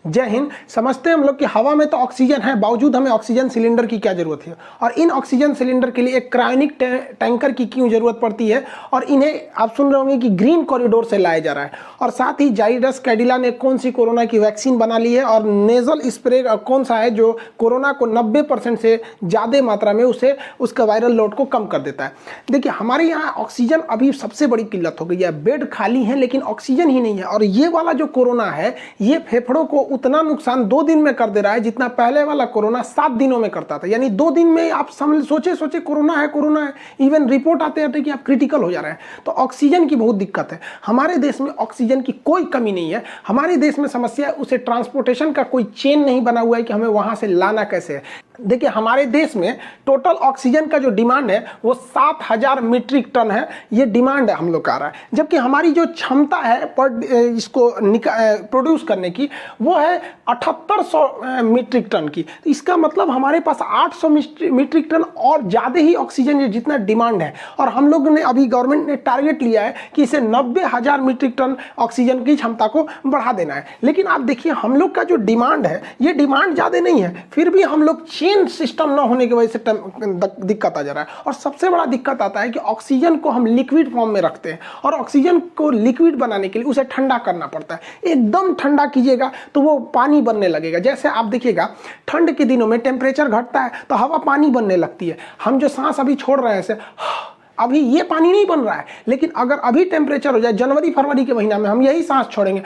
जय हिंद। समझते हैं हम लोग कि हवा में तो ऑक्सीजन है, बावजूद हमें ऑक्सीजन सिलेंडर की क्या जरूरत है, और इन ऑक्सीजन सिलेंडर के लिए एक क्रायोनिक टैंकर की क्यों जरूरत पड़ती है, और इन्हें आप सुन रहे होंगे कि ग्रीन कॉरिडोर से लाया जा रहा है। और साथ ही जाइडस कैडिला ने कौन सी कोरोना की वैक्सीन बना ली है, और नेजल स्प्रे कौन सा है जो कोरोना को 90% से ज़्यादा मात्रा में उसे उसका वायरल लोड को कम कर देता है। देखिए हमारे यहाँ ऑक्सीजन अभी सबसे बड़ी किल्लत हो गई है, बेड खाली है लेकिन ऑक्सीजन ही नहीं है। और ये वाला जो कोरोना है ये फेफड़ों को उतना नुकसान 2 दिन में कर दे रहा है जितना पहले वाला कोरोना 7 दिनों में करता था। यानी 2 दिन में आप सोचे कोरोना है, इवन रिपोर्ट आते आते कि आप क्रिटिकल हो जा रहे हैं। तो ऑक्सीजन की बहुत दिक्कत है। हमारे देश में ऑक्सीजन की कोई कमी नहीं है। हमारे देश में समस्या है उसे ट्रांसपोर्टेशन का कोई चेन नहीं बना हुआ है कि हमें वहां से लाना कैसे है। देखिए हमारे देश में टोटल ऑक्सीजन का जो डिमांड है वो 7000 मीट्रिक टन है, ये डिमांड है हम लोग का आ रहा है। जबकि हमारी जो क्षमता है पर इसको प्रोड्यूस करने की वो है 7800 मीट्रिक टन की। तो इसका मतलब हमारे पास 800 मीट्रिक टन और ज़्यादा ही ऑक्सीजन है जितना डिमांड है। और हम लोग ने अभी गवर्नमेंट ने टारगेट लिया है कि इसे 90,000 मीट्रिक टन ऑक्सीजन की क्षमता को बढ़ा देना है। लेकिन आप देखिए हम लोग का जो डिमांड है ये डिमांड ज़्यादा नहीं है, फिर भी हम लोग चेन सिस्टम ना होने की वजह से दिक्कत आ जा रहा है। और सबसे बड़ा दिक्कत आता है कि ऑक्सीजन को हम लिक्विड फॉर्म में रखते हैं, और ऑक्सीजन को लिक्विड बनाने के लिए उसे ठंडा करना पड़ता है। एकदम ठंडा कीजिएगा तो वो पानी बनने लगेगा। जैसे आप देखिएगा ठंड के दिनों में टेम्परेचर घटता है तो हवा पानी बनने लगती है। हम जो सांस अभी छोड़ रहे हैं ऐसे, अभी ये पानी नहीं बन रहा है, लेकिन अगर अभी टेम्परेचर हो जाए जनवरी फरवरी के महीना में हम यही सांस छोड़ेंगे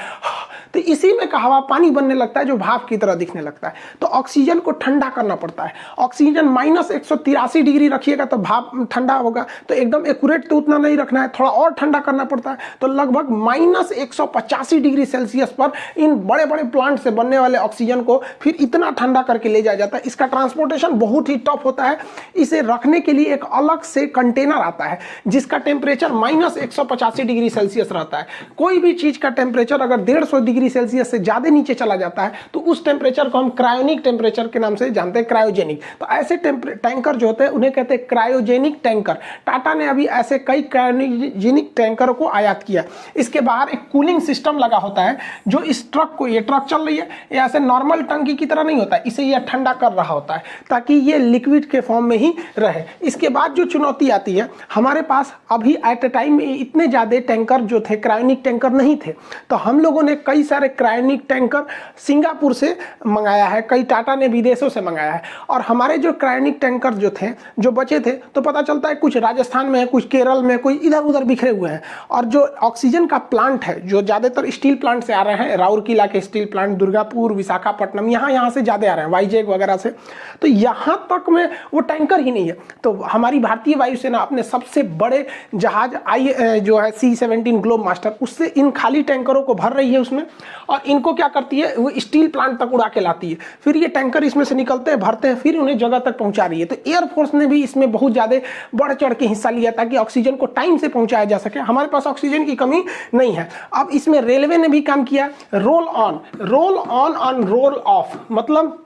तो इसी में का हवा पानी बनने लगता है जो भाप की तरह दिखने लगता है। तो ऑक्सीजन को ठंडा करना पड़ता है। ऑक्सीजन -183 डिग्री रखिएगा तो भाप ठंडा होगा, तो एकदम एक्यूरेट तो उतना नहीं रखना है, थोड़ा और ठंडा करना पड़ता है। तो लगभग -185 डिग्री सेल्सियस पर इन बड़े बड़े प्लांट से बनने वाले ऑक्सीजन को फिर इतना ठंडा करके ले जाया जाता है। इसका ट्रांसपोर्टेशन बहुत ही टफ होता है। इसे रखने के लिए एक अलग से कंटेनर आता है जिसका टेम्परेचर -185 डिग्री सेल्सियस रहता है। कोई भी चीज का टेम्परेचर अगर 150 डिग्री सेल्सियस से ज्यादा नीचे चला जाता है तो उस टेम्परेचर को हम क्रायोनिक टेम्परेचर के नाम से जानते हैं, क्रायोजेनिक। तो ऐसे टैंकर जो होते हैं उन्हें कहते हैं क्रायोजेनिक टैंकर। टाटा ने अभी ऐसे कई क्रायोजेनिक टैंकर को आयात किया। इसके बाहर एक कूलिंग सिस्टम लगा होता है जो इस ट्रक को, ये ट्रक चल रही है, ये ऐसे नॉर्मल टंकी की तरह नहीं होता है, इसे यह ठंडा कर रहा होता है ताकि ये लिक्विड के फॉर्म में ही रहे। इसके बाद जो चुनौती आती है, हमारे पास अभी एट ए टाइम इतने ज्यादा टैंकर जो थे क्रायोनिक टैंकर नहीं थे, तो हम लोगों ने कई सारे क्रायोनिक टैंकर सिंगापुर से मंगाया है, कई टाटा ने विदेशों से मंगाया है। और हमारे जो क्रायोनिक टैंकर जो थे, जो बचे थे, तो पता चलता है कुछ राजस्थान में है, कुछ केरल में, कोई इधर उधर बिखरे हुए हैं। और जो ऑक्सीजन का प्लांट है जो ज्यादातर स्टील प्लांट से आ रहे हैं, राउरकेला के स्टील प्लांट, दुर्गापुर, विशाखापट्टनम, यहाँ से ज्यादा आ रहे हैं, वाईजेक वगैरह से, तो यहाँ तक में वो टैंकर ही नहीं है। तो हमारी भारतीय वायुसेना अपने सबसे बड़े जहाज जो है C-17 ग्लोब मास्टर, उससे इन खाली टैंकरों को भर रही है उसमें, और इनको क्या करती है, वो स्टील प्लांट तक उड़ा के लाती है। फिर ये टैंकर इसमें से निकलते हैं, भरते हैं, फिर उन्हें जगह तक पहुंचा रही है। तो एयरफोर्स ने भी इसमें बहुत ज्यादा बढ़ चढ़ के हिस्सा लिया ताकि ऑक्सीजन को टाइम से पहुंचाया जा सके। हमारे पास ऑक्सीजन की कमी नहीं है। अब इसमें रेलवे ने भी काम किया, रोल ऑन रोल ऑफ। मतलब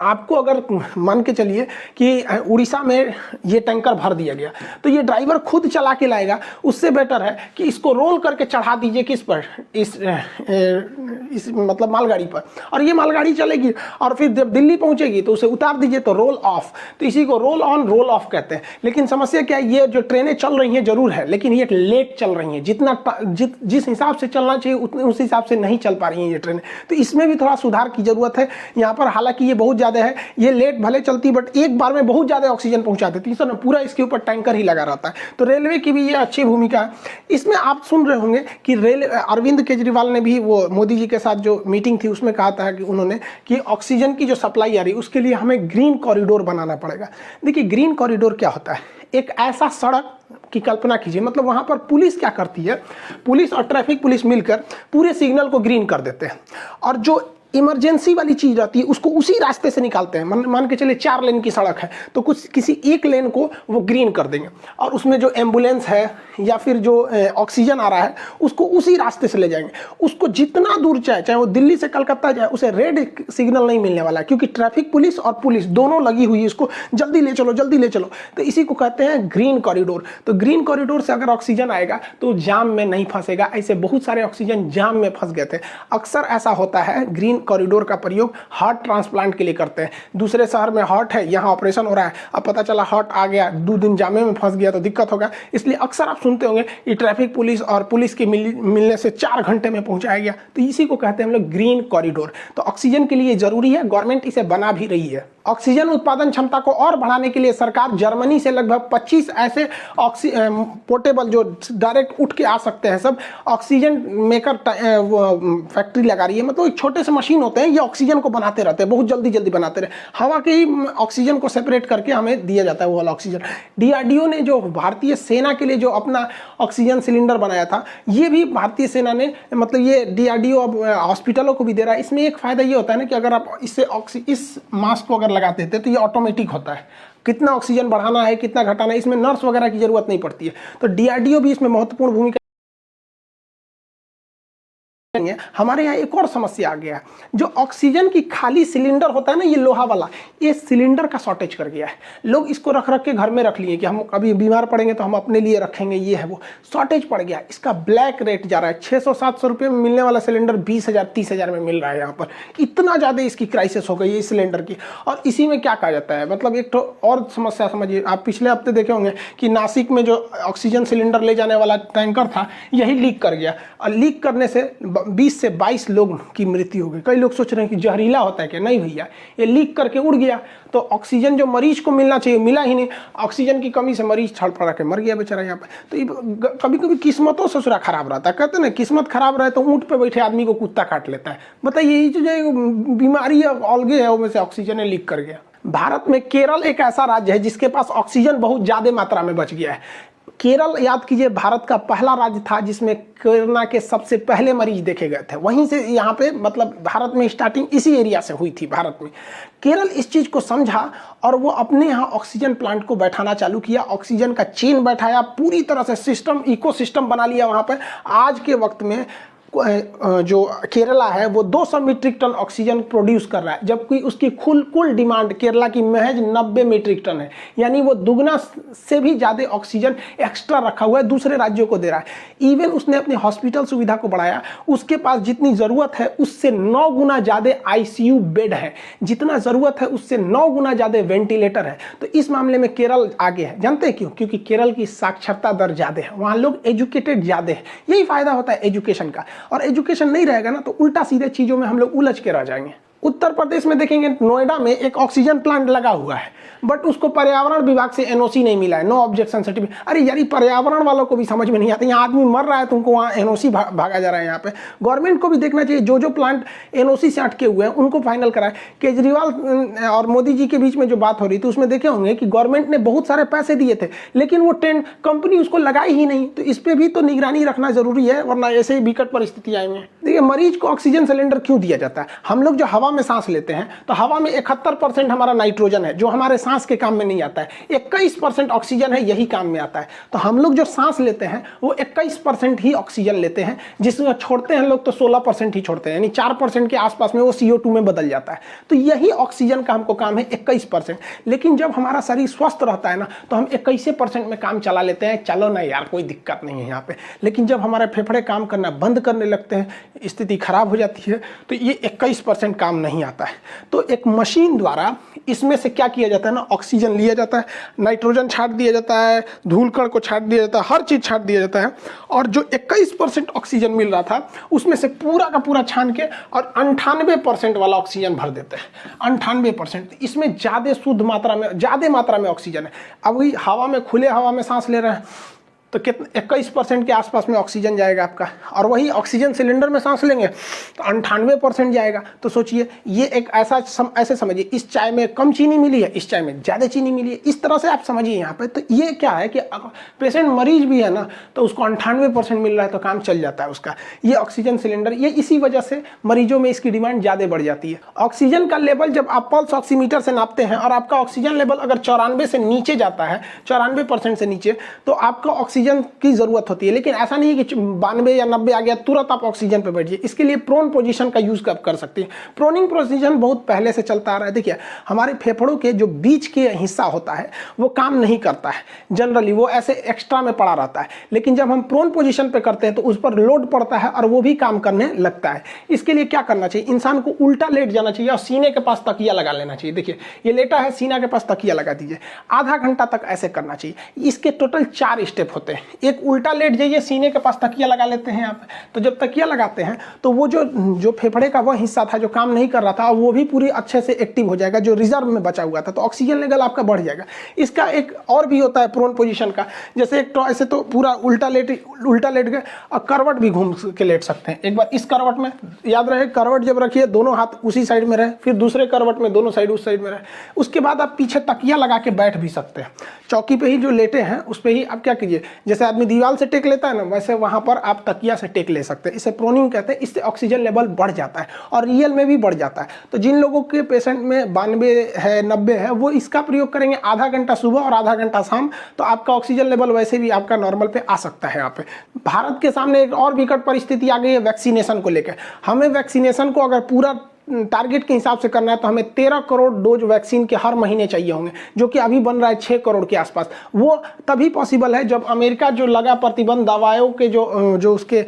आपको अगर मान के चलिए कि उड़ीसा में ये टैंकर भर दिया गया तो ये ड्राइवर खुद चला के लाएगा, उससे बेटर है कि इसको रोल करके चढ़ा दीजिए किस पर, इस मतलब मालगाड़ी पर, और ये मालगाड़ी चलेगी और फिर जब दिल्ली पहुंचेगी तो उसे उतार दीजिए, तो रोल ऑफ। तो इसी को रोल ऑन रोल ऑफ कहते हैं। लेकिन समस्या क्या है, ये जो ट्रेनें चल रही हैं जरूर है, लेकिन ये लेट चल रही हैं। जिस हिसाब से चलना चाहिए उस हिसाब से नहीं चल पा रही हैं ये ट्रेनें। तो इसमें भी थोड़ा सुधार की जरूरत है यहाँ पर। हालांकि ये बहुत ज्यादा है, ये लेट भले चलती बट एक बार में बहुत ज्यादा ऑक्सीजन पहुंचा देती है, पूरा इसके ऊपर टैंकर ही लगा रहता है। तो रेलवे की भी ये अच्छी भूमिका है। इसमें आप सुन रहे होंगे कि अरविंद केजरीवाल ने भी वो मोदी जी के साथ जो मीटिंग थी उसमें कहा था कि उन्होंने कि ऑक्सीजन की जो सप्लाई आ रही है उसके लिए हमें ग्रीन कॉरिडोर बनाना पड़ेगा। देखिए ग्रीन कॉरिडोर क्या होता है, एक ऐसा सड़क की कल्पना कीजिए, मतलब वहां पर पुलिस क्या करती है, पुलिस और ट्रैफिक पुलिस मिलकर पूरे सिग्नल को ग्रीन कर देते हैं, और जो इमरजेंसी वाली चीज रहती है उसको उसी रास्ते से निकालते हैं। मान के चलिए 4 लेन की सड़क है तो कुछ किसी एक लेन को वो ग्रीन कर देंगे, और उसमें जो एम्बुलेंस है या फिर जो ऑक्सीजन आ रहा है उसको उसी रास्ते से ले जाएंगे। उसको जितना दूर चाहे वो दिल्ली से कलकत्ता जाए, उसे रेड सिग्नल नहीं मिलने वाला है, क्योंकि ट्रैफिक पुलिस और पुलिस दोनों लगी हुई है इसको जल्दी ले चलो जल्दी ले चलो। तो इसी को कहते हैं ग्रीन कॉरिडोर। तो ग्रीन कॉरिडोर से अगर ऑक्सीजन आएगा तो जाम में नहीं फंसेगा। ऐसे बहुत सारे ऑक्सीजन जाम में फंस गए थे। अक्सर ऐसा होता है ग्रीन कॉरिडोर का प्रयोग हार्ट ट्रांसप्लांट के लिए करते हैं। दूसरे शहर में हार्ट है, यहाँ ऑपरेशन हो रहा है, अब पता चला हार्ट आ गया, 2 दिन जामे में फंस गया तो दिक्कत होगा। इसलिए अक्सर आप सुनते होंगे ये ट्रैफिक पुलिस और पुलिस के मिलने से 4 घंटे में पहुंचाया गया। तो इसी को कहते हैं हम लोग ग्रीन कॉरिडोर। तो ऑक्सीजन के लिए जरूरी है, गवर्नमेंट इसे बना भी रही है। ऑक्सीजन उत्पादन क्षमता को और बढ़ाने के लिए सरकार जर्मनी से लगभग 25 ऐसे पोर्टेबल जो डायरेक्ट उठ के आ सकते हैं सब ऑक्सीजन मेकर फैक्ट्री लगा रही है। मतलब एक छोटे से मशीन होते हैं, ये ऑक्सीजन को बनाते रहते हैं, बहुत जल्दी जल्दी बनाते रहे, हवा के ही ऑक्सीजन को सेपरेट करके हमें दिया जाता है वो वाला ऑक्सीजन। डीआरडीओ ने जो भारतीय सेना के लिए जो अपना ऑक्सीजन सिलेंडर बनाया था, ये भी भारतीय सेना ने, मतलब ये डीआरडीओ अब हॉस्पिटलों को भी दे रहा है। इसमें एक फायदा ये होता है ना कि अगर आप इससे इस मास्क को अगर लगाते थे तो ये ऑटोमेटिक होता है, कितना ऑक्सीजन बढ़ाना है कितना घटाना है, इसमें नर्स वगैरह की जरूरत नहीं पड़ती है। तो डीआरडीओ भी इसमें महत्वपूर्ण भूमिका। हमारे यहाँ एक और समस्या आ गया है, जो ऑक्सीजन की खाली सिलेंडर होता है ना, ये लोहा वाला, ये सिलेंडर का शॉर्टेज कर गया है। लोग इसको रख रख के घर में रख लिए कि हम कभी बीमार पड़ेंगे तो हम अपने लिए रखेंगे, ये है वो शॉर्टेज पड़ गया। इसका ब्लैक रेट जा रहा है, 600-700 रुपये में मिलने वाला सिलेंडर 20,000-30,000 में मिल रहा है। यहाँ पर इतना ज़्यादा इसकी क्राइसिस हो गई है इस सिलेंडर की। और इसी में क्या कहा जाता है, मतलब एक तो और समस्या समझिए, आप पिछले हफ्ते देखे होंगे कि नासिक में जो ऑक्सीजन सिलेंडर ले जाने वाला टैंकर था, यही लीक कर गया, और लीक करने से 20 से 22 लोग की मृत्यु हो गई। कई लोग सोच रहे हैं कि जहरीला होता है क्या, नहीं भैया, ये लीक करके उड़ गया। तो ऑक्सीजन जो मरीज को मिलना चाहिए मिला ही नहीं, ऑक्सीजन की कमी से मरीज छड़फड़ा के मर गया बेचारा यहाँ पे। तो ये कभी कभी किस्मतों से सुरा खराब रहता है, कहते हैं ना किस्मत खराब रहे तो ऊँट पे बैठे आदमी को कुत्ता काट लेता है। बताइए ये जो बीमारी अलगे है उसमें से ऑक्सीजन लीक कर गया। भारत में केरल एक ऐसा राज्य है जिसके पास ऑक्सीजन बहुत ज़्यादा मात्रा में बच गया है। केरल, याद कीजिए, भारत का पहला राज्य था जिसमें कोरोना के सबसे पहले मरीज देखे गए थे। वहीं से यहाँ पे, मतलब भारत में स्टार्टिंग इसी एरिया से हुई थी भारत में। केरल इस चीज़ को समझा और वो अपने यहाँ ऑक्सीजन प्लांट को बैठाना चालू किया, ऑक्सीजन का चेन बैठाया, पूरी तरह से सिस्टम, इकोसिस्टम बना लिया वहाँ पर। आज के वक्त में जो केरला है वो 200 मीट्रिक टन ऑक्सीजन प्रोड्यूस कर रहा है, जबकि उसकी कुल डिमांड केरला की महज 90 मीट्रिक टन है। यानी वो दुगना से भी ज़्यादा ऑक्सीजन एक्स्ट्रा रखा हुआ है, दूसरे राज्यों को दे रहा है। इवन उसने अपनी हॉस्पिटल सुविधा को बढ़ाया, उसके पास जितनी ज़रूरत है उससे 9 गुना ज़्यादा आईसीयू बेड है, जितना ज़रूरत है उससे 9 गुना ज़्यादा वेंटिलेटर है। तो इस मामले में केरल आगे है। जानते हैं क्यों? क्योंकि केरल की साक्षरता दर ज़्यादा है, वहाँ लोग एजुकेटेड ज़्यादा है। यही फायदा होता है एजुकेशन का। और एजुकेशन नहीं रहेगा ना तो उल्टा सीधे चीजों में हम लोग उलझ के रह जाएंगे। उत्तर प्रदेश में देखेंगे, नोएडा में एक ऑक्सीजन प्लांट लगा हुआ है, बट उसको पर्यावरण विभाग से एनओसी नहीं मिला है, नो ऑब्जेक्शन सर्टिफिकेट। अरे यार, पर्यावरण वालों को भी समझ में नहीं आता, यहाँ आदमी मर रहा है तुमको वहाँ एनओसी भागा जा रहा है। यहाँ पे गवर्नमेंट को भी देखना चाहिए, जो प्लांट एनओसी से अटके हुए हैं उनको फाइनल कराए। केजरीवाल और मोदी जी के बीच में जो बात हो रही थी उसमें देखे होंगे कि गवर्नमेंट ने बहुत सारे पैसे दिए थे, लेकिन वो कंपनी उसको लगाई ही नहीं। तो इस पर भी तो निगरानी रखना जरूरी है, वरना ऐसे ही विकट परिस्थिति आएंगे। देखिए, मरीज को ऑक्सीजन सिलेंडर क्यों दिया जाता है? हम लोग जो हवा में सांस लेते हैं तो हवा में 71% हमारा नाइट्रोजन है, जो हमारे सांस के काम में नहीं आता है। 21% ऑक्सीजन है, यही काम में आता है। तो हम लोग जो सांस लेते हैं वो 21% ही ऑक्सीजन लेते हैं, जिसमें छोड़ते हैं लोग तो 16% ही छोड़ते हैं, यानी 4% के आसपास में वो CO2 में बदल जाता है। तो यही ऑक्सीजन का हमको काम है 21%। लेकिन जब हमारा शरीर स्वस्थ रहता है ना तो हम 21% में काम चला लेते हैं, चलो ना यार कोई दिक्कत नहीं है यहाँ पे। लेकिन जब हमारे फेफड़े काम करना बंद करने लगते हैं, स्थिति खराब हो जाती है, तो ये 21% काम नहीं आता है। तो एक मशीन द्वारा इसमें से क्या किया जाता है ना, ऑक्सीजन लिया जाता है, नाइट्रोजन छाट दिया जाता है, धूल कण को छाट दिया जाता है, हर चीज छाट दिया जाता है। और जो 21% ऑक्सीजन मिल रहा था उसमें से पूरा का पूरा छान के और 98% वाला ऑक्सीजन भर देते हैं। 98%, इसमें ज्यादा मात्रा में ऑक्सीजन है। अब वही हवा में, खुले हवा में सांस ले रहे हैं तो कितना, 21% के आसपास में ऑक्सीजन जाएगा आपका, और वही ऑक्सीजन सिलेंडर में सांस लेंगे तो 98% जाएगा। तो सोचिए, ये एक ऐसे समझिए, इस चाय में कम चीनी मिली है, इस चाय में ज़्यादा चीनी मिली है, इस तरह से आप समझिए यहाँ पे। तो ये क्या है कि पेशेंट मरीज भी है ना तो उसको 98% मिल रहा है तो काम चल जाता है उसका। ये ऑक्सीजन सिलेंडर, ये इसी वजह से मरीजों में इसकी डिमांड ज़्यादा बढ़ जाती है। ऑक्सीजन का लेवल जब आप पल्स ऑक्सीमीटर से नापते हैं और आपका ऑक्सीजन लेवल अगर 94 से नीचे जाता है, 94% से नीचे, तो आपका ऑक्सीजन ऑक्सीजन की जरूरत होती है, लेकिन ऐसा नहीं है कि 92 या 90 आ गया तुरंत आप ऑक्सीजन पे बैठिए। इसके लिए प्रोन पोजीशन का यूज कर सकते हैं। प्रोनिंग पोजीशन बहुत पहले से चलता आ रहा है। देखिए हमारे फेफड़ों के जो बीच के हिस्सा होता है वो काम नहीं करता है जनरली, वो ऐसे एक्स्ट्रा में पड़ा रहता है, लेकिन जब हम प्रोन पोजीशन पे करते हैं तो उस पर लोड पड़ता है और वो भी काम करने लगता है। इसके लिए क्या करना चाहिए, इंसान को उल्टा लेट जाना चाहिए और सीने के पास तकिया लगा लेना चाहिए। देखिए ये लेटा है, सीना के पास तकिया लगा दीजिए, आधा घंटा तक ऐसे करना चाहिए। इसके टोटल 4 स्टेप होते हैं। एक उल्टा लेट जाइए, सीने के पास तकिया लगा लेते हैं आप, तो जब तकिया लगाते हैं तो वो जो फेफड़े का वह हिस्सा था जो काम नहीं कर रहा था वो भी पूरी अच्छे से एक्टिव हो जाएगा, जो रिजर्व में बचा हुआ था, तो ऑक्सीजन लेवल आपका बढ़ जाएगा। इसका एक और भी होता है प्रोन पोजीशन का, जैसे एक तो ऐसे तो पूरा उल्टा लेट गए और करवट भी घूम के लेट सकते हैं। एक बार इस करवट में, याद रहे करवट जब रखिए दोनों हाथ उसी साइड में रहे, फिर दूसरे करवट में दोनों साइड उस साइड में रहे। उसके बाद आप पीछे तकिया लगा के बैठ भी सकते हैं। चौकी पे ही जो लेटे हैं उस पे ही आप क्या कीजिए, जैसे आदमी दीवार से टेक लेता है ना, वैसे वहां पर आप तकिया से टेक ले सकते हैं। इसे प्रोनिंग कहते हैं। इससे ऑक्सीजन लेवल बढ़ जाता है और रियल में भी बढ़ जाता है। तो जिन लोगों के पेशेंट में 92 है 90 है वो इसका प्रयोग करेंगे आधा घंटा सुबह और आधा घंटा शाम, तो आपका ऑक्सीजन लेवल वैसे भी आपका नॉर्मल पे आ सकता है। यहाँ पे भारत के सामने एक और विकट परिस्थिति आ गई है वैक्सीनेशन को लेकर। हमें वैक्सीनेशन को अगर पूरा टारगेट के हिसाब से करना है तो हमें 13 करोड़ डोज वैक्सीन के हर महीने चाहिए होंगे, जो कि अभी बन रहा है 6 करोड़ के आसपास। वो तभी पॉसिबल है जब अमेरिका जो लगा प्रतिबंध दवाओं के जो उसके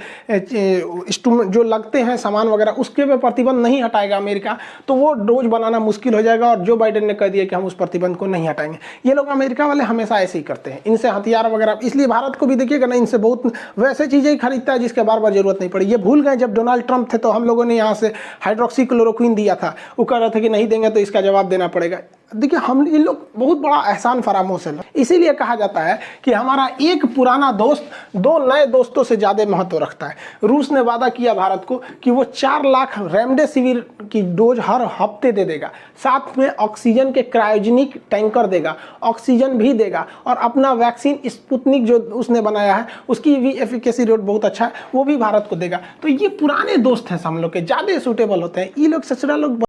जो लगते हैं सामान वगैरह उसके पे प्रतिबंध नहीं हटाएगा अमेरिका, तो वो डोज बनाना मुश्किल हो जाएगा। और जो बाइडेन ने कह दिया कि हम उस प्रतिबंध को नहीं हटाएंगे। ये लोग अमेरिका वाले हमेशा ऐसे ही करते हैं, इनसे हथियार वगैरह, इसलिए भारत को भी देखिएगा ना, इनसे बहुत वैसे चीज़ें ही खरीदता है जिसके बार बार जरूरत नहीं पड़ी। ये भूल गए जब डोनाल्ड ट्रंप थे तो हम लोगों ने यहाँ से हाइड्रोक्सी क्लोरोक्विन दिया था, वो कह रहे थे कि नहीं देंगे तो इसका जवाब देना पड़ेगा। देखिए हम इन लोग बहुत बड़ा एहसान फरामोश है। इसीलिए कहा जाता है कि हमारा एक पुराना दोस्त 2 नए दोस्तों से ज़्यादा महत्व रखता है। रूस ने वादा किया भारत को कि वो 4 लाख रेमडेसिविर की डोज हर हफ्ते दे देगा, साथ में ऑक्सीजन के क्रायोजेनिक टैंकर देगा, ऑक्सीजन भी देगा, और अपना वैक्सीन स्पुतनिक जो उसने बनाया है उसकी भी एफिकेसी रेट बहुत अच्छा है, वो भी भारत को देगा। तो ये पुराने दोस्त हैं हम लोग के, ज़्यादा सूटेबल होते हैं। ये लोग सचरा लोग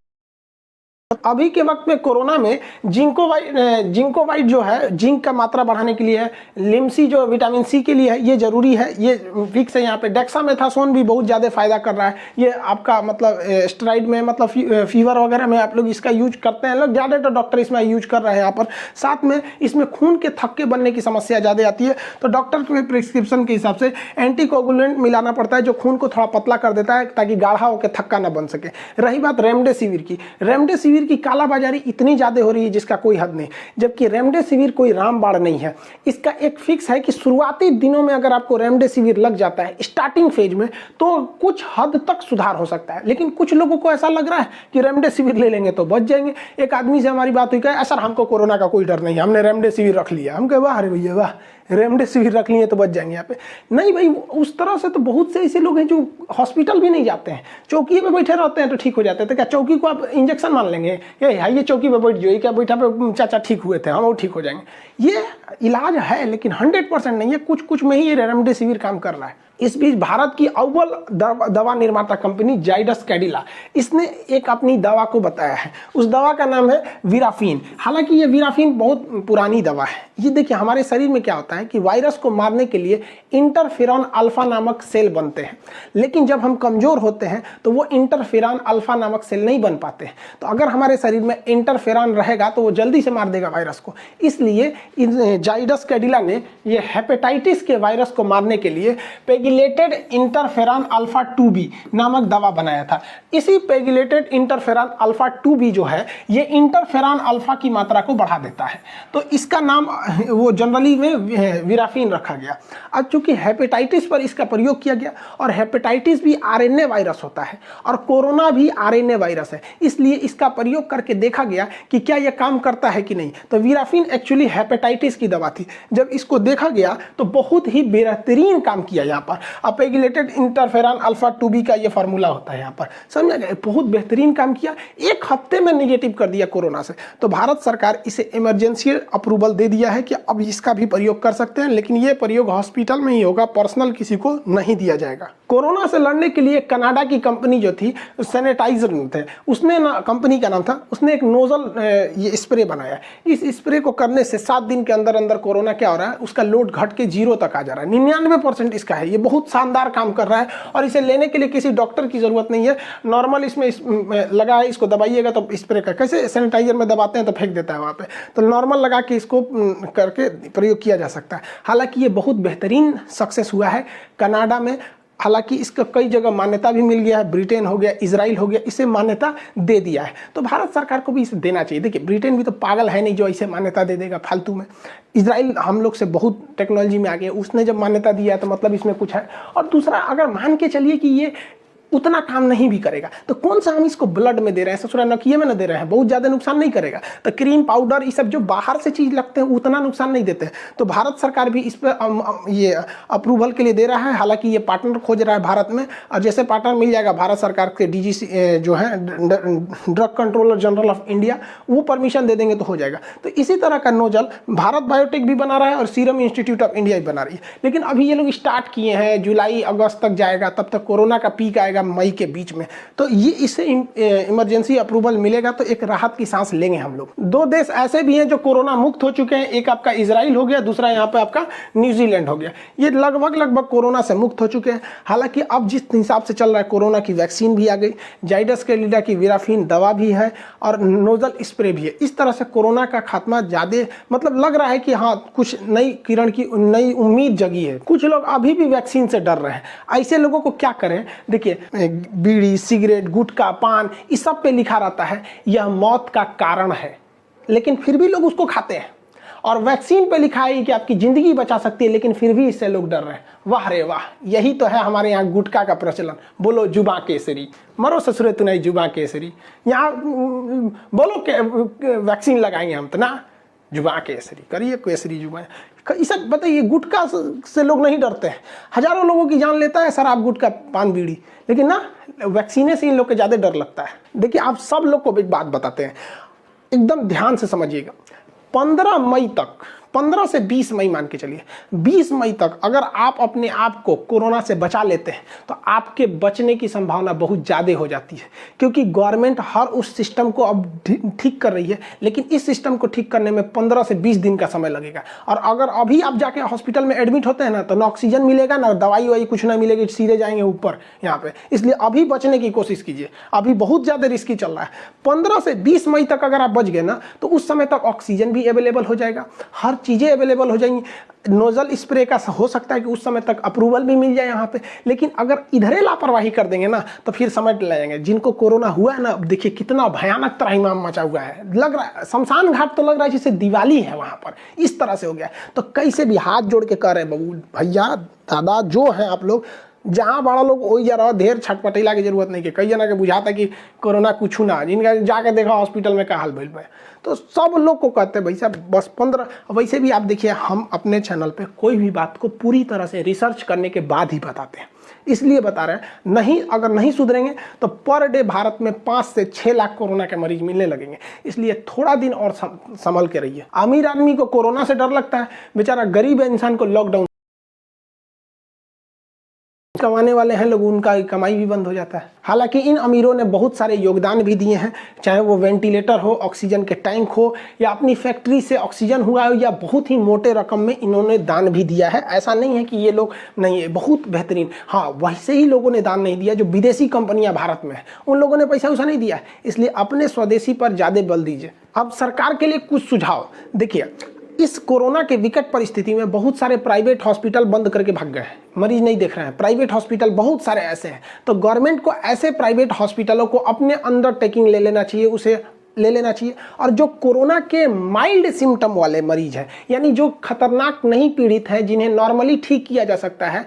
अभी के वक्त में कोरोना में जिंकोवाइट जो है जिंक का मात्रा बढ़ाने के लिए है, लिम्सी जो विटामिन सी के लिए है, ये जरूरी है, ये फिक्स है। यहाँ पे डेक्सामेथासोन भी बहुत ज़्यादा फायदा कर रहा है। ये आपका मतलब स्टेरॉइड में मतलब फीवर वगैरह में आप लोग इसका यूज करते हैं, लोग ज़्यादा तो डॉक्टर इसमें यूज कर रहे हैं यहाँ पर। साथ में इसमें खून के थक्के बनने की समस्या ज़्यादा आती है, तो डॉक्टर के प्रिस्क्रिप्शन के हिसाब से एंटीकोगुलेंट मिलाना पड़ता है जो खून को थोड़ा पतला कर देता है ताकि गाढ़ा होकर थक्का ना बन सके। रही बात रेमडेसिविर की कालाबाजारी इतनी ज्यादा हो रही है जिसका कोई हद नहीं, जबकि रेमडेसिविर कोई रामबाण नहीं है। इसका एक फिक्स है कि शुरुआती दिनों में अगर आपको रेमडेसिविर लग जाता है स्टार्टिंग फेज में तो कुछ हद तक सुधार हो सकता है, लेकिन कुछ लोगों को ऐसा लग रहा है कि रेमडेसिविर ले लेंगे तो बच जाएंगे। एक आदमी से हमारी बात हुई, कहा सर हमको कोरोना का कोई डर नहीं, हमने रेमडेसिविर रख लिया। हम कहे वाह अरे भैया वाह, रेमडेसिविर रख लिए तो बच जाएंगे। यहाँ पे नहीं भाई, उस तरह से तो बहुत से ऐसे लोग हैं जो हॉस्पिटल भी नहीं जाते हैं, चौकी पे बैठे रहते हैं तो ठीक हो जाते हैं। तो क्या चौकी को आप इंजेक्शन मान लेंगे, ये चौकी पे बैठ जाइए, क्या बैठा पे चाचा ठीक हुए थे, हम वो ठीक हो जाएंगे। ये इलाज है लेकिन 100% नहीं है, कुछ कुछ में ही ये रेमडेसिविर काम कर रहा है। इस बीच भारत की अव्वल दवा निर्माता कंपनी जाइडस कैडिला, इसने एक अपनी दवा को बताया है। उस दवा का नाम है वीराफिन। हालांकि ये वीराफिन बहुत पुरानी दवा है। ये देखिए हमारे शरीर में क्या होता है कि वायरस को मारने के लिए इंटरफेरॉन अल्फा नामक सेल बनते हैं, लेकिन जब हम कमजोर होते हैं तो वो इंटरफेरॉन अल्फा नामक सेल नहीं बन पाते हैं। तो अगर हमारे शरीर में इंटरफेरॉन रहेगा तो वो जल्दी से मार देगा वायरस को। इसलिए जाइडस कैडिला ने ये हेपेटाइटिस के वायरस को मारने के लिए पेगिलेटेड इंटरफेरॉन अल्फा 2b नामक दवा बनाया था। इसी पेगिलेटेड इंटरफेरॉन अल्फा 2b जो है ये इंटरफेरॉन अल्फा की मात्रा को बढ़ा देता है, तो इसका नाम वो जनरली में वीराफिन रखा गया। अब चूंकि हेपेटाइटिस पर इसका प्रयोग किया गया और हेपेटाइटिस भी आरएनए वायरस होता है और कोरोना भी आरएनए वायरस है, इसलिए इसका प्रयोग करके देखा गया कि क्या यह काम करता है कि नहीं। तो वीराफिन एक्चुअली हेपेटाइटिस की दवा थी। जब इसको देखा गया तो बहुत ही बेहतरीन काम किया यहाँ पर। पेगिलेटेड इंटरफेरॉन अल्फा 2b का ये फार्मूला होता है यहाँ पर, समझा गया, बहुत बेहतरीन काम किया। 1 हफ्ते में निगेटिव कर दिया कोरोना से। तो भारत सरकार इसे इमरजेंसी अप्रूवल दे दिया है कि अब इसका भी प्रयोग कर सकते हैं, लेकिन ये प्रयोग हॉस्पिटल में ही होगा, पर्सनल किसी को नहीं दिया जाएगा। कोरोना से लड़ने के लिए कनाडा की कंपनी जो थी, सैनिटाइजर थे, उसने ना, कंपनी का नाम था, उसने एक नोजल ये स्प्रे बनाया। इस स्प्रे को करने से 7 दिन के अंदर अंदर कोरोना क्या हो रहा है, उसका लोड घट के 0 तक आ जा रहा है। 99% इसका है। ये बहुत शानदार काम कर रहा है और इसे लेने के लिए किसी डॉक्टर की जरूरत नहीं है। नॉर्मल इसमें लगा है, इसको दबाइएगा तो स्प्रे का, कैसे सैनिटाइजर में दबाते हैं तो फेंक देता है वहाँ पे, तो नॉर्मल लगा के इसको करके प्रयोग किया जा सकता है। हालांकि ये बहुत बेहतरीन सक्सेस हुआ है कनाडा में। हालांकि इसका कई जगह मान्यता भी मिल गया है, ब्रिटेन हो गया, इजराइल हो गया, इसे मान्यता दे दिया है। तो भारत सरकार को भी इसे देना चाहिए। देखिए ब्रिटेन भी तो पागल है नहीं जो इसे मान्यता दे देगा फालतू में। इजराइल हम लोग से बहुत टेक्नोलॉजी में आगे, उसने जब मान्यता दिया तो मतलब इसमें कुछ है। और दूसरा, अगर मान के चलिए कि ये उतना काम नहीं भी करेगा तो कौन सा हम इसको ब्लड में दे रहे हैं, ससुरा नकिये में न दे रहे हैं, बहुत ज़्यादा नुकसान नहीं करेगा। तो क्रीम पाउडर ये सब जो बाहर से चीज़ लगते हैं उतना नुकसान नहीं देते हैं। तो भारत सरकार भी इस पर ये अप्रूवल के लिए दे रहा है। हालांकि ये पार्टनर खोज रहा है भारत में, और जैसे पार्टनर मिल जाएगा भारत सरकार के डीजीसी जो है drug controller general of India, वो परमिशन दे देंगे तो हो जाएगा। तो इसी तरह का नोजल भारत बायोटेक भी बना रहा है और सीरम इंस्टीट्यूट ऑफ इंडिया भी बना रही है। लेकिन अभी ये लोग स्टार्ट किए हैं, जुलाई अगस्त तक जाएगा, तब तक कोरोना का पीक आएगा मई के बीच में। तो ये इससे इमरजेंसी अप्रूवल मिलेगा तो एक राहत की सांस लेंगे हम लोग। 2 देश ऐसे भी हैं जो कोरोना मुक्त हो चुके हैं, एक आपका इजराइल हो गया, दूसरा यहाँ पे आपका न्यूजीलैंड हो गया। ये लगभग कोरोना से मुक्त हो चुके हैं। हालांकि अब जिस हिसाब से चल रहा है, कोरोना की वैक्सीन भी आ गई, जाइडस कैडिला की विराफिन दवा भी है और नोजल स्प्रे भी है। इस तरह से कोरोना का खात्मा ज्यादा मतलब लग रहा है कि हाँ कुछ नई किरण की नई उम्मीद जगी है। कुछ लोग अभी भी वैक्सीन से डर रहे हैं। ऐसे लोगों को क्या करें, देखिए बीड़ी, सिगरेट, गुटखा, पान, इस सब पे लिखा रहता है यह मौत का कारण है, लेकिन फिर भी लोग उसको खाते हैं। और वैक्सीन पे लिखा है कि आपकी जिंदगी बचा सकती है, लेकिन फिर भी इससे लोग डर रहे हैं। वाह रे वाह, यही तो है हमारे यहाँ गुटखा का प्रचलन। बोलो जुबां केसरी, मरो ससुरे तू नहीं जुबां केसरी। यहाँ बोलो वैक्सीन लगाएंगे हम तो ना, जुबां केसरी करिए, केसरी जुबां। इसे बताइए, गुटखा से लोग नहीं डरते हैं। हजारों लोगों की जान लेता है शराब, गुटखा, पान, बीड़ी, लेकिन ना वैक्सीने से इन लोग को ज़्यादा डर लगता है। देखिए आप सब लोग को एक बात बताते हैं, एकदम ध्यान से समझिएगा। 15 मई तक, 15 से 20 मई मान के चलिए, 20 मई तक अगर आप अपने आप को कोरोना से बचा लेते हैं तो आपके बचने की संभावना बहुत ज़्यादा हो जाती है, क्योंकि गवर्नमेंट हर उस सिस्टम को अब ठीक कर रही है। लेकिन इस सिस्टम को ठीक करने में 15 से 20 दिन का समय लगेगा। और अगर अभी आप जाके हॉस्पिटल में एडमिट होते हैं ना, तो ना ऑक्सीजन मिलेगा, ना दवाई वाई कुछ ना मिलेगी, सीधे जाएंगे ऊपर यहाँ पे। इसलिए अभी बचने की कोशिश कीजिए, अभी बहुत ज़्यादा रिस्की चल रहा है। 15 से 20 मई तक अगर आप बच गए ना, तो उस समय तक ऑक्सीजन भी अवेलेबल हो जाएगा, हर चीज़ें अवेलेबल हो जाएंगी। नोजल स्प्रे का हो सकता है कि उस समय तक अप्रूवल भी मिल जाए यहाँ पे। लेकिन अगर इधरे लापरवाही कर देंगे ना तो फिर समझ जाएंगे। जिनको कोरोना हुआ है ना, अब देखिए कितना भयानक त्राहिमाम मचा हुआ है, लग रहा है शमशान घाट तो लग रहा है जैसे दिवाली है वहाँ पर, इस तरह से हो गया। तो कैसे भी हाथ जोड़ के कह रहे हैं बबू भैया दादा जो है आप लोग, जहाँ बड़ा लोग वही जा रहा, ढेर छटपटेला की जरूरत नहीं है। कई जना के बुझाता कि कोरोना कुछ ना, जिनका जाके देखा हॉस्पिटल में का हाल भइल बा। तो सब लोग को कहते हैं भाई साहब बस 15। वैसे भी आप देखिए, हम अपने चैनल पे कोई भी बात को पूरी तरह से रिसर्च करने के बाद ही बताते हैं, इसलिए बता रहे हैं। नहीं, अगर नहीं सुधरेंगे तो पर डे भारत में 5 से 6 लाख कोरोना के मरीज मिलने लगेंगे। इसलिए थोड़ा दिन और संभल के रहिए। अमीर आदमी को कोरोना से डर लगता है, बेचारा गरीब इंसान को लॉकडाउन, कमाने वाले हैं लोग, उनका कमाई भी बंद हो जाता है। हालांकि इन अमीरों ने बहुत सारे योगदान भी दिए हैं, चाहे वो वेंटिलेटर हो, ऑक्सीजन के टैंक हो, या अपनी फैक्ट्री से ऑक्सीजन हुआ हो, या बहुत ही मोटे रकम में इन्होंने दान भी दिया है। ऐसा नहीं है कि ये लोग नहीं है, बहुत बेहतरीन। हाँ, वैसे ही लोगों ने दान नहीं दिया जो विदेशी कंपनियां भारत में है, उन लोगों ने पैसा वैसा नहीं दिया है। इसलिए अपने स्वदेशी पर ज़्यादा बल दीजिए। अब सरकार के लिए कुछ सुझाव देखिए, इस कोरोना के विकट परिस्थिति में बहुत सारे प्राइवेट हॉस्पिटल बंद करके भाग गए हैं, मरीज नहीं देख रहे हैं। प्राइवेट हॉस्पिटल बहुत सारे ऐसे हैं, तो गवर्नमेंट को ऐसे प्राइवेट हॉस्पिटलों को अपने अंडर टेकिंग ले लेना चाहिए, उसे ले लेना चाहिए। और जो कोरोना के माइल्ड सिम्टम वाले मरीज हैं, यानी जो खतरनाक नहीं पीड़ित है, जिन्हें नॉर्मली ठीक किया जा सकता है,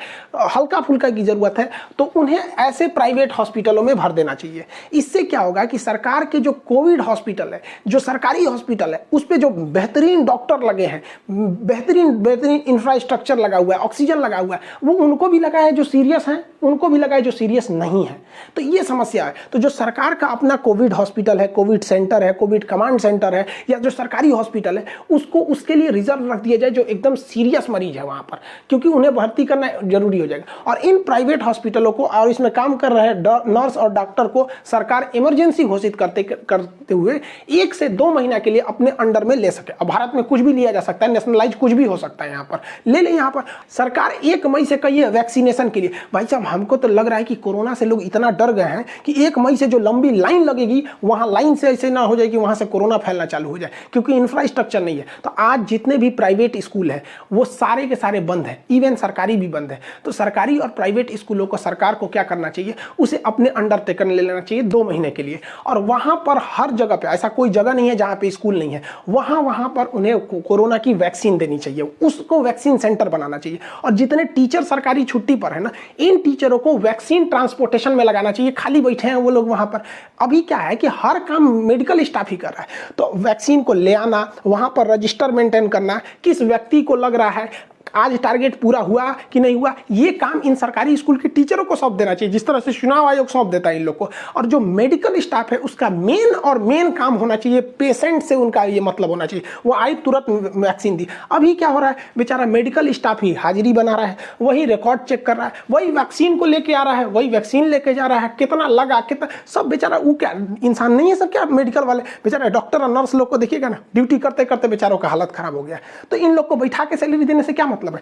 हल्का फुल्का की ज़रूरत है, तो उन्हें ऐसे प्राइवेट हॉस्पिटलों में भर देना चाहिए। इससे क्या होगा कि सरकार के जो कोविड हॉस्पिटल है, जो सरकारी हॉस्पिटल है, उस पर जो बेहतरीन डॉक्टर लगे हैं, बेहतरीन इंफ्रास्ट्रक्चर लगा हुआ है, ऑक्सीजन लगा हुआ है, वो उनको भी लगा है जो सीरियस हैं, उनको भी लगा है जो सीरियस नहीं है। तो ये समस्या है। तो जो सरकार का अपना कोविड हॉस्पिटल है, कोविड सेंटर सेंटर है, कोविड कमांड सेंटर है, या जो सरकारी हॉस्पिटल है उसको उसके लिए रिजर्व रख दिया जाए जो एकदम सीरियस मरीज है वहाँ पर, क्योंकि उन्हें भर्ती करना जरूरी हो जाएगा। और इन प्राइवेट हॉस्पिटलों को और इसमें काम कर रहे नर्स और डॉक्टर को सरकार इमरजेंसी घोषित करते हुए 1 से 2 महीना के लिए अपने अंडर में ले सके। अब भारत में कुछ भी लिया जा सकता है, नेशनलाइज कुछ भी हो सकता है, यहाँ पर ले लें। यहाँ पर सरकार 1 मई से कही है वैक्सीनेशन के लिए। भाई साहब, हमको तो लग रहा है कि कोरोना से लोग इतना डर गए हैं कि 1 मई से जो लंबी लाइन लगेगी वहां लाइन से ऐसे ना हो जाए कि वहां से कोरोना फैलना चालू हो जाए, क्योंकि इंफ्रास्ट्रक्चर नहीं है। तो आज जितने भी प्राइवेट स्कूल है वो सारे के सारे बंद है, इवन सरकारी भी बंद है। तो सरकारी और प्राइवेट स्कूलों को सरकार को क्या करना चाहिए, उसे अपने अंडर टेकन ले लेना चाहिए 2 महीने के लिए। और वहां पर हर जगह पे, ऐसा कोई जगह नहीं है जहां पे स्कूल नहीं है, वहां पर उन्हें कोरोना की वैक्सीन देनी चाहिए, उसको वैक्सीन सेंटर बनाना चाहिए। और जितने टीचर सरकारी छुट्टी पर है ना, इन टीचरों को वैक्सीन ट्रांसपोर्टेशन में लगाना चाहिए। खाली बैठे हैं वो लोग वहां पर। अभी क्या है कि हर काम मेडिकल स्टाफ ही कर रहा है, तो वैक्सीन को ले आना, वहां पर रजिस्टर मेंटेन करना, किस व्यक्ति को लग रहा है, आज टारगेट पूरा हुआ कि नहीं हुआ, ये काम इन सरकारी स्कूल के टीचरों को सौंप देना चाहिए, जिस तरह से चुनाव आयोग सौंप देता है इन लोग को। और जो मेडिकल स्टाफ है उसका मेन काम होना चाहिए, पेशेंट से उनका ये मतलब होना चाहिए, वो आई तुरंत वैक्सीन दी। अभी क्या हो रहा है, बेचारा मेडिकल स्टाफ ही हाजिरी बना रहा है, वही रिकॉर्ड चेक कर रहा है, वही वैक्सीन को लेके आ रहा है, वही वैक्सीन लेके जा रहा है, कितना लगा कितना सब। बेचारा वो क्या इंसान नहीं है सब, क्या मेडिकल वाले बेचारे डॉक्टर और नर्स लोग को देखिएगा ना, ड्यूटी करते करते बेचारों का हालत खराब हो गया। तो इन लोग को बैठा के सैलरी देने से क्या मतलब है।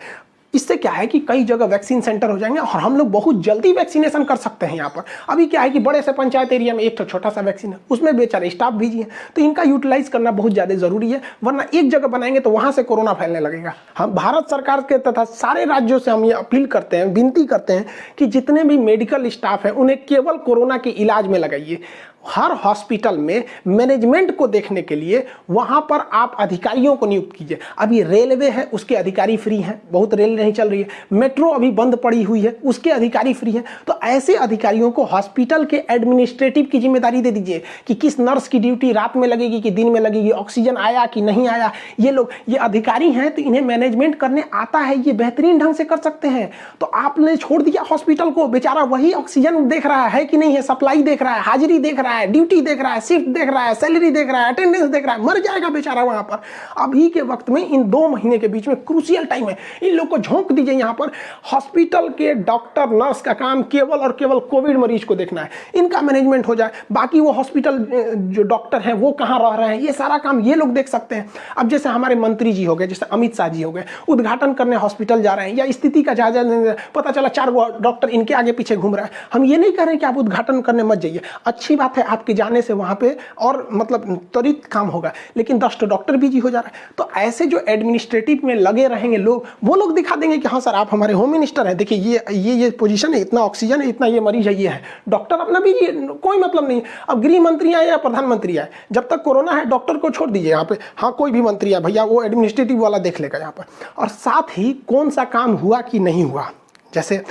इससे क्या है कि कई जगह वैक्सीन सेंटर हो जाएंगे और हम लोग बहुत जल्दी वैक्सीनेशन कर सकते हैं यहाँ पर। अभी क्या है कि बड़े से पंचायत एरिया में एक तो छोटा सा वैक्सीन है, उसमें बेचारे स्टाफ भी है, तो इनका यूटिलाइज करना बहुत ज़्यादा जरूरी है, वरना एक जगह बनाएंगे तो वहाँ से कोरोना फैलने लगेगा। हम भारत सरकार के तथा सारे राज्यों से हम ये अपील करते हैं, विनती करते हैं कि जितने भी मेडिकल स्टाफ हैं उन्हें केवल कोरोना के इलाज में लगाइए। हर हॉस्पिटल में मैनेजमेंट को देखने के लिए वहां पर आप अधिकारियों को नियुक्त कीजिए। अभी रेलवे है, उसके अधिकारी फ्री हैं, बहुत रेल नहीं चल रही है। मेट्रो अभी बंद पड़ी हुई है, उसके अधिकारी फ्री हैं। तो ऐसे अधिकारियों को हॉस्पिटल के एडमिनिस्ट्रेटिव की जिम्मेदारी दे दीजिए कि किस नर्स की ड्यूटी रात में लगेगी कि दिन में लगेगी, ऑक्सीजन आया कि नहीं आया। ये अधिकारी हैं तो इन्हें मैनेजमेंट करने आता है, ये बेहतरीन ढंग से कर सकते हैं। तो आपने छोड़ दिया हॉस्पिटल को, बेचारा वही ऑक्सीजन देख रहा है कि नहीं है, सप्लाई देख रहा है, हाजिरी देख रहा है, ड्यूटी देख रहा है, शिफ्ट देख रहा है, सैलरी देख रहा है, अटेंडेंस देख रहा है, मर जाएगा बेचारा वहां पर। अभी के वक्त में इन 2 महीने के बीच में क्रूशियल टाइम है, इन लोग को झोंक दीजिए यहाँ पर। हॉस्पिटल के डॉक्टर नर्स का काम केवल और केवल कोविड मरीज को देखना है, इनका मैनेजमेंट हो जाए। बाकी वो हॉस्पिटल जो डॉक्टर हैं वो कहाँ रह रहे हैं, ये सारा काम ये लोग देख सकते हैं। अब जैसे हमारे मंत्री जी हो गए, जैसे अमित शाह जी हो गए, उद्घाटन करने हॉस्पिटल जा रहे हैं या स्थिति का जायजा, पता चला 4 डॉक्टर इनके आगे पीछे घूम रहा है। हम ये नहीं कह रहे कि आप उद्घाटन करने मत जाइए, अच्छी बात है, आपके जाने से वहां पे और मतलब त्वरित काम होगा, लेकिन 10 डॉक्टर बिजी हो जा रहा है। तो ऐसे जो एडमिनिस्ट्रेटिव में लगे रहेंगे लोग, वो लोग दिखा देंगे कि हाँ सर आप हमारे होम मिनिस्टर हैं, देखिए ये पोजीशन है, इतना ऑक्सीजन है, इतना ये मरीज है, ये है। डॉक्टर अपना बिजी, कोई मतलब नहीं। अब गृह मंत्री आए या प्रधानमंत्री आए, जब तक कोरोना है डॉक्टर को छोड़ दीजिए यहाँ पे, हाँ कोई भी मंत्री है भैया, वो एडमिनिस्ट्रेटिव वाला देख लेगा यहाँ पर। और साथ ही कौन सा काम हुआ कि नहीं हुआ, जैसे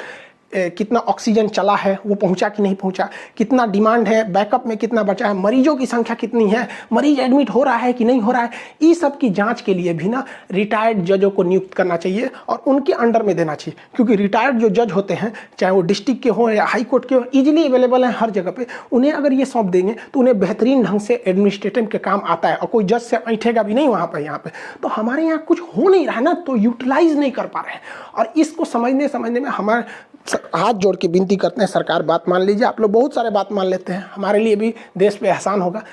कितना ऑक्सीजन चला है, वो पहुंचा कि नहीं पहुंचा, कितना डिमांड है, बैकअप में कितना बचा है, मरीजों की संख्या कितनी है, मरीज एडमिट हो रहा है कि नहीं हो रहा है, इस सब की जांच के लिए भी ना रिटायर्ड जजों को नियुक्त करना चाहिए और उनके अंडर में देना चाहिए। क्योंकि रिटायर्ड जो जज होते हैं, चाहे वो डिस्ट्रिक्ट के हों या हाई कोर्ट के हों, ईजिली अवेलेबल हैं हर जगह पे, उन्हें अगर ये सौंप देंगे तो उन्हें बेहतरीन ढंग से एडमिनिस्ट्रेटिव के काम आता है और कोई जज से ऐठेगा भी नहीं वहाँ पर। यहाँ पे तो हमारे यहाँ कुछ हो नहीं रहा है ना, तो यूटिलाइज नहीं कर पा रहे हैं। और इसको समझने में हमारे हाथ जोड़ के विनती करते हैं, सरकार बात मान लीजिए। आप लोग बहुत सारे बात मान लेते हैं, हमारे लिए भी देश पे एहसान होगा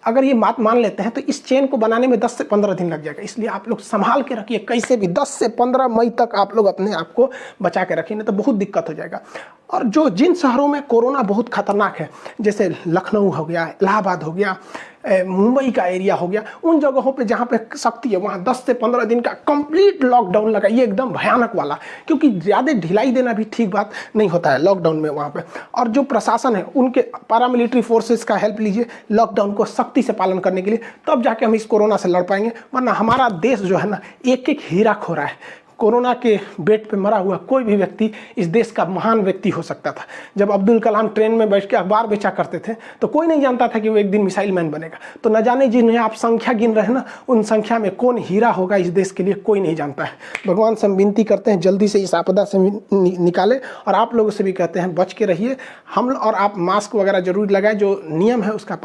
अगर ये बात मान लेते हैं। तो इस चेन को बनाने में 10 से 15 दिन लग जाएगा, इसलिए आप लोग संभाल के रखिए, कैसे भी 10 से 15 मई तक आप लोग अपने आप को बचा के रखिए, नहीं तो बहुत दिक्कत हो जाएगा। और जिन शहरों में कोरोना बहुत खतरनाक है, जैसे लखनऊ हो गया, इलाहाबाद हो गया, मुंबई का एरिया हो गया, उन जगहों पे जहाँ पे सख्ती है वहाँ 10 से 15 दिन का कंप्लीट लॉकडाउन लगाइए, एकदम भयानक वाला, क्योंकि ज़्यादा ढिलाई देना भी ठीक बात नहीं होता है लॉकडाउन में वहाँ पे। और जो प्रशासन है उनके पैरामिलिट्री फोर्सेस का हेल्प लीजिए लॉकडाउन को सख्ती से पालन करने के लिए, तब जाके हम इस कोरोना से लड़ पाएंगे। वरना हमारा देश जो है ना, एक एक हीरा खो रहा है। कोरोना के बेड पे मरा हुआ कोई भी व्यक्ति इस देश का महान व्यक्ति हो सकता था। जब अब्दुल कलाम ट्रेन में बैठ के अखबार बेचा करते थे तो कोई नहीं जानता था कि वो एक दिन मिसाइल मैन बनेगा। तो न जाने जिन्हें आप संख्या गिन रहे हैं ना, उन संख्या में कौन हीरा होगा इस देश के लिए कोई नहीं जानता है। भगवान से हम विनती करते हैं जल्दी से इस आपदा से निकाले, और आप लोगों से भी कहते हैं बच के रहिए। हम और आप मास्क वगैरह जरूर लगाएं, जो नियम है उसका